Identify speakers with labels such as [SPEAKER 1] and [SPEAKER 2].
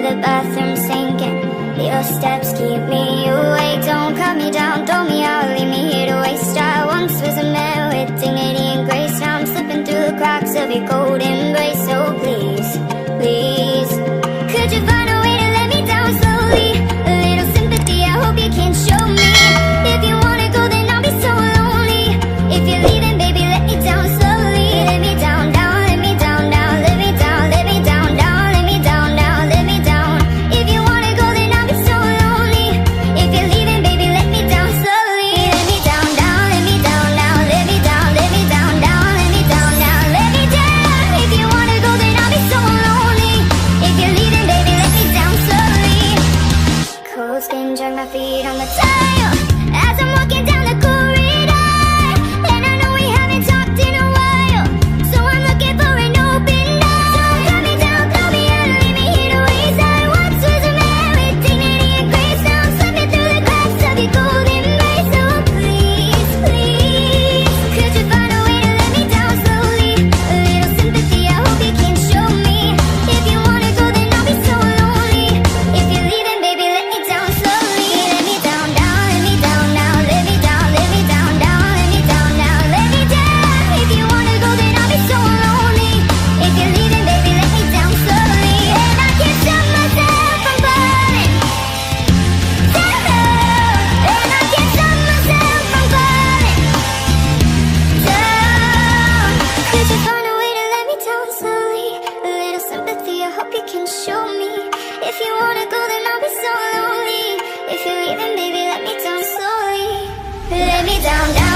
[SPEAKER 1] the bathroom sinking. Your steps keep me awake. Don't cut me down, throw me out, leave me here to waste. I once was a man with dignity and grace. Now I'm slipping through the cracks of your cold embrace. So please, please, could you find a way to let me down slowly? A little sympathy, I hope you can show me. If you wanna go, then I'll be so lonely. If you're leaving, baby, let me down slowly. Let me down, down, let me down, down. Let me down, let me down, down. Let me down, down, let me down. If you wanna go, then I'll be so lonely. If you're leaving, baby, let me down slowly. Let me down, down, let me down, down. Let me down, let me down, down. Let me down, down, let me down. If you wanna go, then I'll be so lonely. If you're leaving, baby, let me down slowly. Cold skin, drag my feet on the tile as I'm walking down the corridor. And I know we haven't talked in a while, so I'm looking for an open door. Don't cut me down, throw me out, leave me here to waste. I once was a man with dignity and grace. Now I'm slipping through the cracks of your cold embrace. So please, please, could you find a way to let me down slowly? A little sympathy, I hope you can show me. If you wanna go, then I'll be so lonely. If you're leaving, baby, let me down slowly. Let me down, down, let me down, down. Let me down, let me down, down. Let me down, down, let me down. If you wanna go, then I'll be so lonely. If you're leaving, baby, let me down slowly. And I can't stop myself from falling down. And I can't stop myself from falling down. Could you find a way to let me down slowly? A little sympathy, I hope you can show me. If you wanna go, then I'll be so lonely. If you're leaving, baby, let me down slowly. Let me down, down.